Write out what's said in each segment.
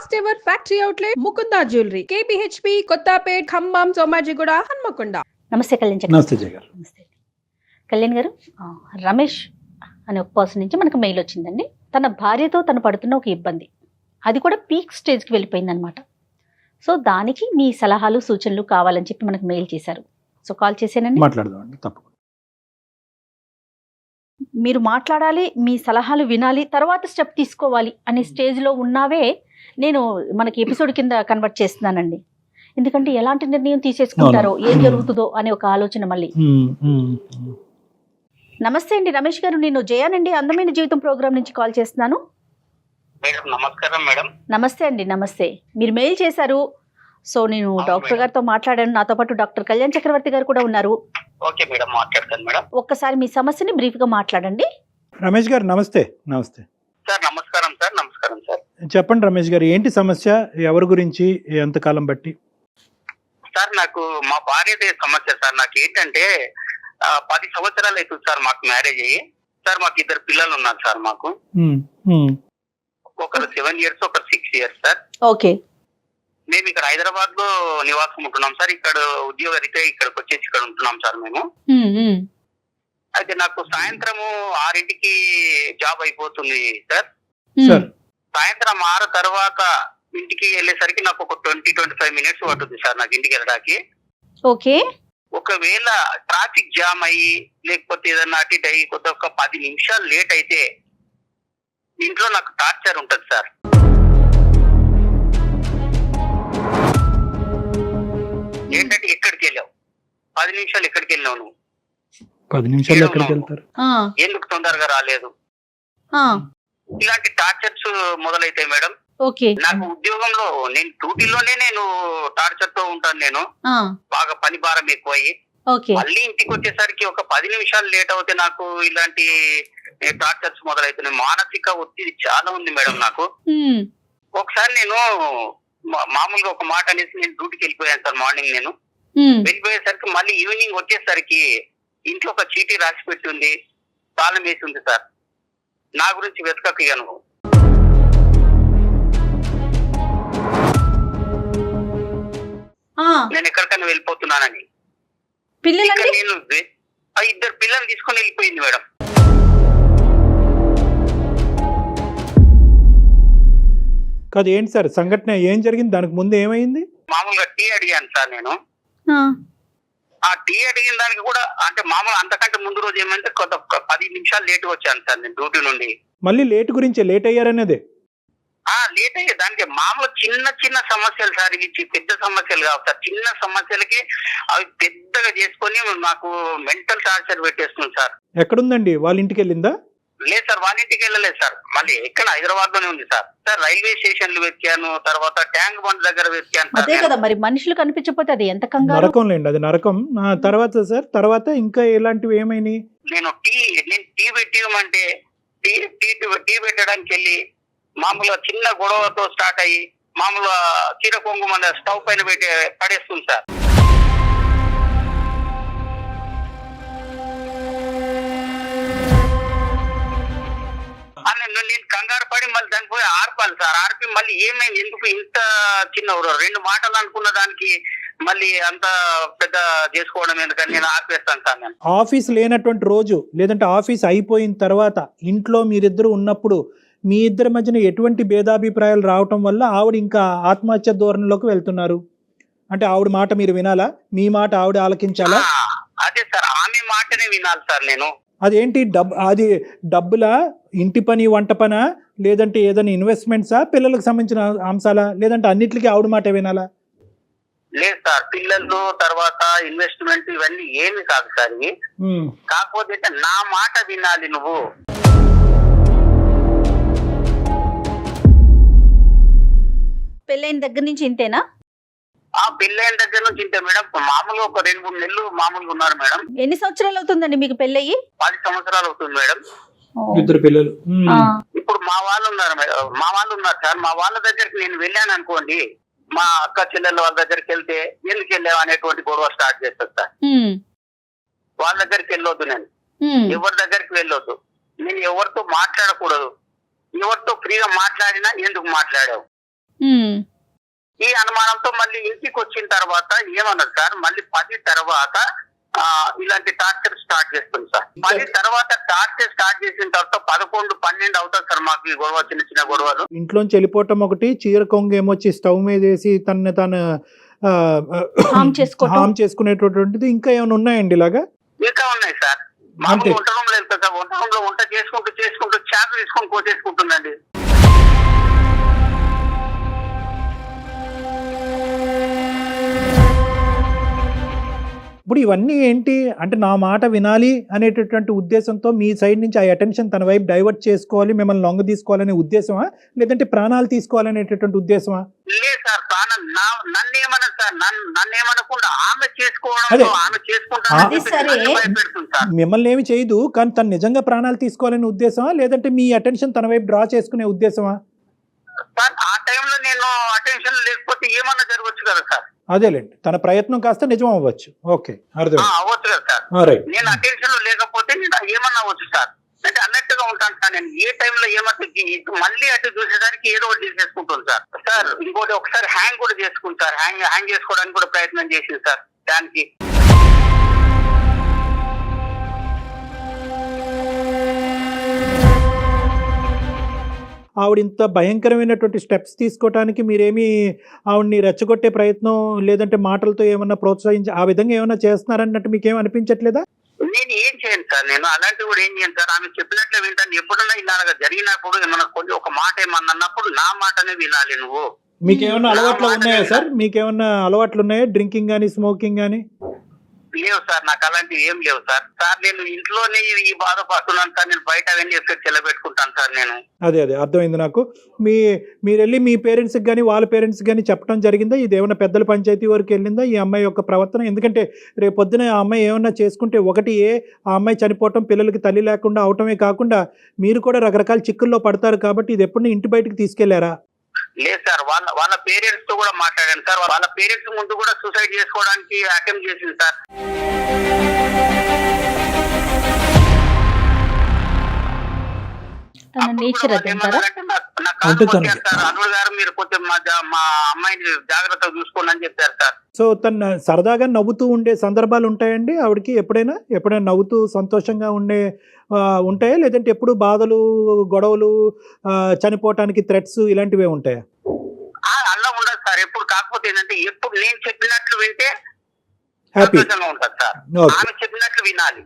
First ever factory outlet Mukunda jewellery KPHP Kothapet Khammam Somajiguda Hanamkonda. నమస్తే కళ్యాణ్ చక్రవర్తి. నమస్తే జయ గారు. నమస్తే కళ్యాణ్ గారు. రమేష్ అనే ఒక పర్సన్ నుంచి మనకు మెయిల్ వచ్చిందండి. తన భార్యతో తను పడుతున్న ఒక ఇబ్బంది, అది కూడా పీక్ స్టేజ్కి వెళ్ళిపోయింది అనమాట. సో దానికి మీ సలహాలు సూచనలు కావాలని చెప్పి మనకు మెయిల్ చేశారు. సో కాల్ చేశానండి, మాట్లాడదామండి తప్పకుండా. మీరు మాట్లాడాలి, మీ సలహాలు వినాలి, తర్వాత స్టెప్ తీసుకోవాలి అనే స్టేజ్లో ఉన్నావే నేను మనకి ఎపిసోడ్ కింద కన్వర్ట్ చేస్తున్నానండి. ఎందుకంటే ఎలాంటి నిర్ణయం తీసేసుకుంటారో, ఏం జరుగుతుందో అనే ఒక ఆలోచన మళ్ళీ. నమస్తే అండి రమేష్ గారు, నేను జయానండి, అందమైన జీవితం ప్రోగ్రామ్ నుంచి కాల్ చేస్తున్నాను. నమస్కారం మేడం. నమస్తే అండి, నమస్తే. మీరు మెయిల్ చేశారు, సో నేను డాక్టర్ గారితో మాట్లాడాను. నాతో పాటు డాక్టర్ కళ్యాణ్ చక్రవర్తి గారు కూడా ఉన్నారు. ఓకే మేడం, మాట్లాడతాను మేడం. ఒక్కసారి మీ సమస్యని బ్రీఫ్ గా మాట్లాడండి. రమేష్ గారు నమస్తే. నమస్తే సార్. నమస్కారం సార్. నమస్కారం సార్. చెప్పండి రమేష్ గారు, ఏంటి సమస్య, ఎవరి గురించి, ఎంతకాలం బట్టి? సార్ నాకు మా భార్యదే సమస్య సార్. నాకు ఏంటంటే 10 సంవత్సరాలు అవుతుంది సార్ మాకు మ్యారేజ్ అయ్యి. సార్ మాకు 2 పిల్లలు ఉన్నారు సార్. మాకు ఒకరు 7 years, ఒకరు 6 years సార్. ఓకే. మేము ఇక్కడ హైదరాబాద్ లో నివాసం ఉంటున్నాం సార్. ఇక్కడ ఉద్యోగ రీత్యా ఇక్కడికి వచ్చేసి ఇక్కడ ఉంటున్నాం సార్ మేము. అయితే నాకు సాయంత్రము 6ంటికి జాబ్ అయిపోతుంది సార్. సాయంత్రం 6 తర్వాత ఇంటికి వెళ్ళేసరికి నాకు ఒక 20-25 minutes పడుతుంది సార్ నాకు ఇంటికి వెళ్ళడానికి. ఓకే. ఒకవేళ ట్రాఫిక్ జామ్ అయ్యి లేకపోతే ఏదన్నా అటు ఇటు అయ్యి ఒక 10 నిమిషాలు లేట్ అయితే ఇంట్లో నాకు టార్చర్ ఉంటది సార్. ఏంటంటే ఎక్కడికి వెళ్ళావు, 10 నిమిషాలు ఎక్కడికి వెళ్ళావు నువ్వు, 10 నిమిషాలు ఎక్కడికి వెళ్తారు, ఎందుకు తొందరగా రాలేదు, ఇలాంటి టార్చర్స్ మొదలైతాయి మేడం. ఓకే. నాకు ఉద్యోగంలో నేను డ్యూటీలోనే నేను టార్చర్ తో ఉంటాను. నేను బాగా పని భారం ఎక్కువయ్యి మళ్ళీ ఇంటికి వచ్చేసరికి ఒక 10 నిమిషాలు లేట్ అవుతే నాకు ఇలాంటి టార్చర్స్ మొదలవుతున్నాయి. మానసిక ఒత్తిడి చాలా ఉంది మేడం నాకు. ఒకసారి నేను మామూలుగా ఒక మాట అనేసి నేను డ్యూటీకి వెళ్ళిపోయాను సార్. మార్నింగ్ నేను వెళ్ళిపోయేసరికి మళ్ళీ ఈవినింగ్ వచ్చేసరికి ఇంట్లో ఒక చీటీ రాసి పెట్టి ఉంది, తాళం వేసి ఉంది సార్. నా గురించి వెతకయ్యాను. నేను ఎక్కడికైనా వెళ్ళిపోతున్నానని. నేను 2 పిల్లలు తీసుకొని వెళ్ళిపోయింది మేడం. కాదు, ఏంటి సార్ సంఘటన, ఏం జరిగింది, దానికి ముందు ఏమైంది? మామూలుగా టీ అడిగాను సార్ నేను. ఆ టీ అడిగిన దానికి కూడా అంటే మామూలు అంతకంటే ముందు రోజు ఏమంటే 10 నిమిషాలు లేట్ వచ్చాను సార్ నేను డ్యూటీ నుండి. మళ్ళీ లేట్ గురించి, లేట్ అయ్యారనేదే? లేట్ అయ్యే దానికి మామూలు చిన్న చిన్న సమస్యలు సార్. ఇవి పెద్ద సమస్యలు కావు సార్. చిన్న సమస్యలకి అవి పెద్దగా చేసుకొని నాకు మెంటల్ టార్చర్ పెట్టేస్తుంది సార్. ఎక్కడుందండి, వాళ్ళ ఇంటికి వెళ్ళిందా? లేదు సార్, వాళ్ళ ఇంటికి వెళ్ళలేదు సార్. మళ్ళీ ఎక్కడ హైదరాబాద్ లోనే ఉంది సార్. సార్ రైల్వే స్టేషన్లు వెతికాను, తర్వాత ట్యాంక్ బండ్ దగ్గర వెతికాను. అదే కదా మరి, మనుషులు కనిపించకపోతే అది ఎంత కంగారు. నరకం లేండి, అది నరకం. తర్వాత సార్, తర్వాత ఇంకా ఎలాంటివి ఏమైనాయి? నేను టీ పెట్టిమంటే టీ పెట్టడానికి వెళ్ళి మామూలుగా చిన్న గొడవతో స్టార్ట్ అయ్యి మామూలుగా చీర కొంగు మన స్టవ్ పైన పెట్టి పడేస్తుంది సార్. నేను కంగారు పడి మళ్ళీ దాన్ని పోయి ఆర్పాలి సార్. ఆర్పి మళ్ళీ ఏమైంది, ఎందుకు ఇంత చిన్న 2 మాటలు అనుకున్న దానికి మళ్ళీ అంత పెద్ద చేసుకోవడం ఎందుకని నేను ఆర్పేస్తాను సార్. నేను ఆఫీస్ లేనటువంటి రోజు, లేదంటే ఆఫీస్ అయిపోయిన తర్వాత ఇంట్లో మీరిద్దరు ఉన్నప్పుడు మీ ఇద్దరి మధ్యన ఎటువంటి భేదాభిప్రాయాలు రావటం వల్ల ఆవిడ ఇంకా ఆత్మహత్య ధోరణిలోకి వెళ్తున్నారు? అంటే ఆవిడ మాట మీరు వినాలా, మీ మాట ఆవిడ ఆలకించాలా? అదే సార్, ఆమె మాటనే వినాలి సార్ నేను. అదేంటి, అది డబ్బులా, ఇంటి పని, వంట పనా, లేదంటే ఏదైనా ఇన్వెస్ట్మెంట్సా, పిల్లలకు సంబంధించిన అంశాలా, లేదంటే అన్నిటికీ ఆవిడ మాట వినాలా? లేదు సార్, పిల్లలు తర్వాత ఇన్వెస్ట్మెంట్ ఇవన్నీ ఏమి కాదు సార్. ఇవి కాకపోతే నా మాట వినాలి నువ్వు. పెళ్ళైన దగ్గర నుంచి ఇంతేనా? పెళ్ళైన దగ్గర నుంచి ఇంతే మేడం. మామూలుగా ఒక 2-3 నెలలు మామూలుగా ఉన్నారు మేడం. ఎన్ని సంవత్సరాలు అవుతుందండి మీకు పెళ్ళయి? 10 సంవత్సరాలు అవుతుంది మేడం. 2 పిల్లలు. ఇప్పుడు మా వాళ్ళు ఉన్నారు సార్. మా వాళ్ళ దగ్గరికి నేను వెళ్ళాను అనుకోండి, మా అక్క చెల్లెళ్ళ వాళ్ళ దగ్గరికి వెళ్తే ఎందుకు వెళ్ళావు అనేటువంటి గొడవ స్టార్ట్ చేస్తారు సార్. వాళ్ళ దగ్గరికి వెళ్ళొద్దు, నేను ఎవరి దగ్గరికి వెళ్ళొద్దు, నేను ఎవరితో మాట్లాడకూడదు, ఎవరితో ఫ్రీగా మాట్లాడినా ఎందుకు మాట్లాడావు, ఈ అనుమానంతో మళ్ళీ ఇంటికి వచ్చిన తర్వాత ఏమన్నది సార్, మళ్ళీ 10 తర్వాత ఇలాంటి టార్చర్ స్టార్ట్ చేస్తుంది సార్. 10 తర్వాత టార్చర్ స్టార్ట్ చేసిన తర్వాత 11, 12 అవుతుంది సార్ మాకు ఈ గొడవ, చిన్న చిన్న గొడవలు. ఇంట్లోంచి వెళ్ళిపోవటం ఒకటి, చీర కొంగు ఏమొచ్చి స్టవ్ మీద వేసి తను హామ్ చేసుకునేటటువంటిది ఇంకా ఏమైనా ఉన్నాయండి ఇలాగా? ఇంకా ఉన్నాయి సార్. మామూలు వంట రూమ్ లో వెళ్తా సార్, వంట రూమ్ లో వంట చేసుకుంటూ చేప తీసుకొని కోసేసుకుంటుందండి. ఇప్పుడు ఇవన్నీ ఏంటి అంటే నా మాట వినాలి అనేటటువంటి ఉద్దేశంతో మీ సైడ్ నుంచి ఆ అటెన్షన్ తన వైపు డైవర్ట్ చేసుకోవాలి, మిమ్మల్ని లొంగ తీసుకోవాలనే ఉద్దేశమా, లేదంటే ప్రాణాలు తీసుకోవాలనేటటువంటి ఉద్దేశమా? లేదు సార్, నన్ను ఏమన్నా సార్, నన్ను ఏమనకుండా ఆమె చేసుకోవడం, ఆమె చేసుకుంటాను. మిమ్మల్ని ఏమి చేయదు, కానీ తను నిజంగా ప్రాణాలు తీసుకోవాలనే ఉద్దేశమా, లేదంటే మీ అటెన్షన్ తన వైపు డ్రా చేసుకునే ఉద్దేశమా? సార్ ఆ టైంలో నేను అటెన్షన్ లేకపోతే ఏమన్నా జరగచ్చు కదా సార్. అదేలేండి, తన ప్రయత్నం కాస్త నిజం అవ్వచ్చు. ఓకే, అర్థం అవ్వచ్చు కదా సార్. నేను అటెన్షన్ లో లేకపోతే నేను ఏమన్నా అవ్వచ్చు సార్. అంటే అన్నట్టుగా ఉంటాను సార్. నేను ఏ టైంలో ఏమవుతుంది, మళ్ళీ అటు చూసేసరికి ఏదో ఒకటి తీసేసుకుంటుంది సార్. సార్ ఇంకోటి ఒకసారి హ్యాంగ్ కూడా చేసుకుంటారు, హ్యాంగ్ చేసుకోవడానికి కూడా ప్రయత్నం చేసింది సార్. దానికి ఆవిడ ఇంత భయంకరమైనటువంటి స్టెప్స్ తీసుకోవడానికి మీరేమి ఆవిడ్ని రెచ్చగొట్టే ప్రయత్నం లేదంటే మాటలతో ఏమన్నా ప్రోత్సహించి ఆ విధంగా ఏమన్నా చేస్తున్నారన్నట్టు మీకేం అనిపించట్లేదా? నేను ఏం చేయను సార్, నేను అలాంటివి కూడా ఏం చేయను సార్. ఆమె చెప్పినట్లే వింటాను. ఎప్పుడన్నా ఇలాగా జరిగినప్పుడు ఏమన్నా కొంచెం ఒక మాట ఏమన్నా అన్నప్పుడు నా మాటనే వినాలి నువ్వు. మీకేమన్నా అలవాట్లు ఉన్నాయా సార్? మీకేమన్నా అలవాట్లు ఉన్నాయా, డ్రింకింగ్ కానీ స్మోకింగ్ కానీ? లేవు సార్, నాకు అలాంటివి ఏం లేవు సార్. సార్ నేను ఇంట్లోనే ఈ బాధపడుతున్నాను సార్. నేను బయట అవన్నీ ఎఫెక్ట్ చెల్లబెట్టుకుంటాను సార్ నేను. అదే అర్థమైంది నాకు. మీరు వెళ్ళి మీ పేరెంట్స్కి కానీ వాళ్ళ పేరెంట్స్కి కానీ చెప్పడం జరిగిందా? ఇది ఏమైనా పెద్దల పంచాయతీ వరకు వెళ్ళిందా ఈ అమ్మాయి యొక్క ప్రవర్తన? ఎందుకంటే రేపు పొద్దున ఆ అమ్మాయి ఏమన్నా చేసుకుంటే ఒకటి ఆ అమ్మాయి చనిపోవటం, పిల్లలకి తల్లి లేకుండా అవటమే కాకుండా మీరు కూడా రకరకాల చిక్కుల్లో పడతారు కాబట్టి ఇది ఎప్పుడు ఇంటి బయటకు తీసుకెళ్లారా? లేదు సార్, వాళ్ళ పేరెంట్స్ తో కూడా మాట్లాడాను సార్. వాళ్ళ పేరెంట్స్ ముందు కూడా సూసైడ్ చేసుకోవడానికి అటెంప్ట్ చేసింది సార్. అల్లుడు గారు మీరు కొంచెం మా అమ్మాయిని జాగ్రత్తగా చూసుకోండి అని చెప్పారు సార్. సో తను సరదాగా నవ్వుతూ ఉండే సందర్భాలు ఉంటాయండి ఆవిడకి? ఎప్పుడైనా నవ్వుతూ సంతోషంగా ఉంటాయా, లేదంటే ఎప్పుడు బాధలు, గొడవలు, చనిపోవటానికి థ్రెట్స్ ఇలాంటివే ఉంటాయా? అలా ఉండదు సార్ ఎప్పుడు. కాకపోతే ఏంటంటే ఎప్పుడు నేను చెప్పినట్లు వింటే హ్యాపీ సంతోషంగా ఉంటుంది సార్. ఆమె చెప్పినట్లు వినాలి,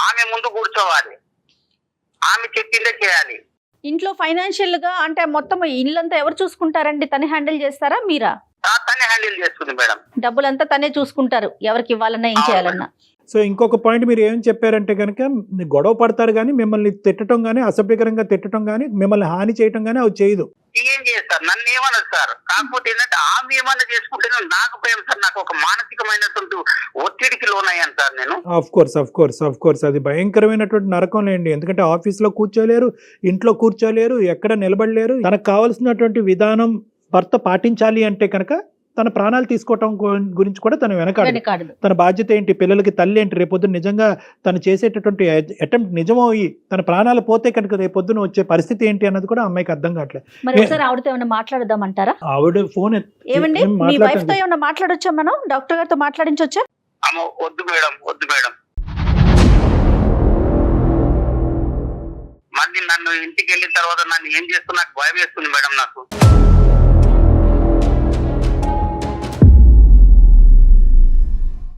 ఆమె ముందు కూర్చోవాలి, ఆమె చెప్పిందే చేయాలి. ఇంట్లో ఫైనాన్షియల్ గా అంటే మొత్తం ఇల్లంతా ఎవరు చూసుకుంటారండి? తనే హ్యాండిల్ చేస్తారా మీరా? తనే హ్యాండిల్ చేస్తుంది మేడం. డబ్బులంతా తనే చూసుకుంటారు, ఎవరికి ఇవ్వాలన్నా ఏం చేయాలన్నా. సో ఇంకొక పాయింట్ మీరు ఏం చెప్పారంటే కనుక గొడవ పడతారు కానీ మిమ్మల్ని తిట్టడం కానీ, అసభ్యకరంగా తిట్టడం కానీ, మిమ్మల్ని హాని చేయడం కానీ అవి చేయదు. ఏం చేస్తారు, నన్ను ఏమన్నది సార్. కాకపోతే ఏంటంటే ఆమె ఏమన్నా చేసుకుంటే నాకు భయం సార్. నాకు ఒక మానసికమైనటువంటి ఒత్తిడికి లోనయ్యాను సార్ నేను. ఆఫ్ కోర్స్ అది భయంకరమైనటువంటి నరకం లేండి. ఎందుకంటే ఆఫీస్లో కూర్చోలేరు, ఇంట్లో కూర్చోలేరు, ఎక్కడ నిలబడలేరు. తనకు కావాల్సినటువంటి విధానం భర్త పాటించాలి అంటే కనుక తన ప్రాణాలు తీసుకోవటం గురించి కూడా తను వెనకాడదు. తన బాధ్యత ఏంటి, పిల్లలకి తల్లి ఏంటి, రేపొద్దున నిజంగా తను చేసేటటువంటి అటెంప్ట్ నిజమయ్యి తన ప్రాణాలు పోతే కనుక రేపొద్దున వచ్చే పరిస్థితి ఏంటి అన్నది కూడా అమ్మాయికి అర్థం కావట్లేదు. ఆవిడతో ఏమైనా మాట్లాడదామంటారా? ఆవిడ ఫోన్ ఏమండి మీ వైఫ్ తో ఏమైనా మాట్లాడొచ్చా? మనం డాక్టర్ గారితో మాట్లాడించొచ్చా? వద్దు మేడం. మళ్ళీ నన్ను ఇంటికి వెళ్ళిన తర్వాత నన్ను ఏం చేస్తున్నా నాకు భయం వేస్తుంది మేడం. నాకు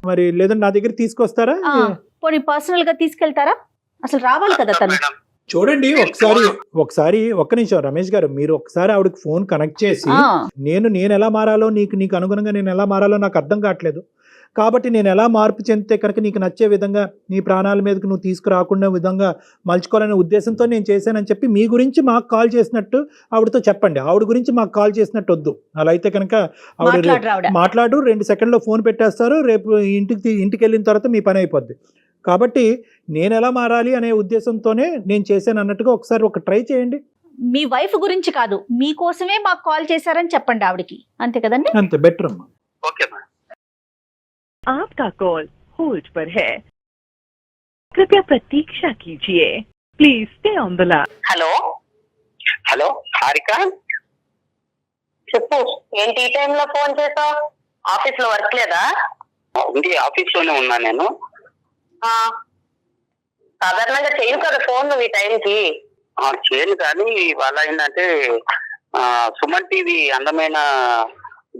మరి లేదంటే నా దగ్గర తీసుకొస్తారా? పోనీ పర్సనల్ గా తీసుకెళ్తారా? అసలు రావాలి కదా తను. చూడండి ఒకసారి ఒక్క నిమిషం రమేష్ గారు, మీరు ఒకసారి ఆవిడకి ఫోన్ కనెక్ట్ చేసి నేను ఎలా మారాలో, నీకు అనుగుణంగా నేను ఎలా మారాలో నాకు అర్థం కావట్లేదు కాబట్టి నేను ఎలా మార్పు చెందితే కనుక నీకు నచ్చే విధంగా నీ ప్రాణాల మీదకి నువ్వు తీసుకురాకుండా విధంగా మలుచుకోవాలనే ఉద్దేశంతో నేను చేశానని చెప్పి మీ గురించి మాకు కాల్ చేసినట్టు ఆవిడతో చెప్పండి. ఆవిడ గురించి మాకు కాల్ చేసినట్టు వద్దు. అలా అయితే కనుక ఆవిడ మాట్లాడు, 2 సెకండ్లో ఫోన్ పెట్టేస్తారు, రేపు ఇంటికి వెళ్ళిన తర్వాత మీ పని అయిపోద్ది. కాబట్టి నేను ఎలా మారాలి అనే ఉద్దేశంతోనే నేను చేశాను అన్నట్టుగా ఒకసారి ట్రై చేయండి. మీ వైఫ్ గురించి కాదు, మీకోసమే మాకు కాల్ చేశారని చెప్పండి ఆవిడకి, అంతే కదండి? అంతే, బెటర్ అమ్మా. Okay madam. आपका कॉल होल्ड पर है, कृपया प्रतीक्षा कीजिए, please stay on the line. Hello Harika, ఏంటి ఈ టైంలో ఫోన్ చేసావు? ఆఫీస్ లో వర్క్ లేదా? ఉంది, ఆఫీస్ లోనే ఉన్నా నేను. సాధారణంగా చేయను కదా ఫోన్ నువ్వు ఈ టైంకి. చేయను, కానీ వాళ్ళ ఏంటంటే సుమన్ టీవీ అందమైన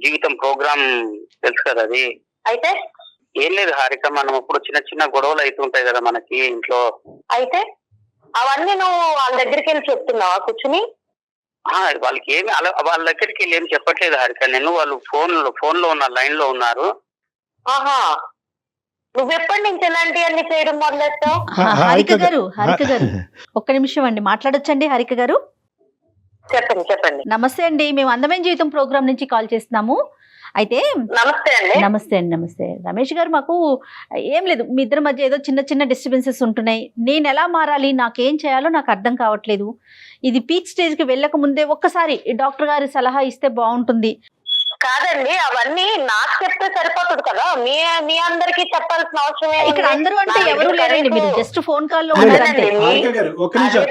జీవితం ప్రోగ్రామ్ తెలుసు కదా అది. అయితే ఏం లేదు హారిక, మనం ఇప్పుడు చిన్న చిన్న గొడవలు అవుతుంటాయి కదా మనకి ఇంట్లో. అయితే అవన్నీ నువ్వు వాళ్ళ దగ్గరికి వెళ్ళి చెప్తున్నావా కూర్చుని? వాళ్ళకి ఏమి వాళ్ళ దగ్గరికి వెళ్ళి ఏమి చెప్పట్లేదు హారిక నేను. వాళ్ళు ఫోన్ లో ఉన్న లైన్ లో ఉన్నారు. ఆహా, నువ్వెప్పటి నుంచి ఇలాంటి అన్ని చేయడం మొదలెట్టావు? హారిక గారు ఒక్క నిమిషం అండి, మాట్లాడొచ్చండి హారిక గారు? చెప్పండి. నమస్తే అండి, మేము అందమైన జీవితం ప్రోగ్రామ్ నుంచి కాల్ చేస్తున్నాము. అయితే నమస్తే అండి. నమస్తే రమేష్ గారు, మాకు ఏం లేదు, మీ ఇద్దరి మధ్య ఏదో చిన్న చిన్న డిస్టర్బెన్సెస్ ఉంటున్నాయి. నేను ఎలా మారాలి, నాకేం చేయాలో నాకు అర్థం కావట్లేదు. ఇది పీక్ స్టేజ్కి వెళ్ళక ముందే ఒక్కసారి డాక్టర్ గారి సలహా ఇస్తే బాగుంటుంది. కాదండి, అవన్నీ నాకు చెప్తే సరిపోతుంది కదా, మీ అందరికి చెప్పాల్సిన అవసరం ఇక్కడ అందరూ అంటే ఎవరు లేరండి, మీరు జస్ట్ ఫోన్ కాల్ లో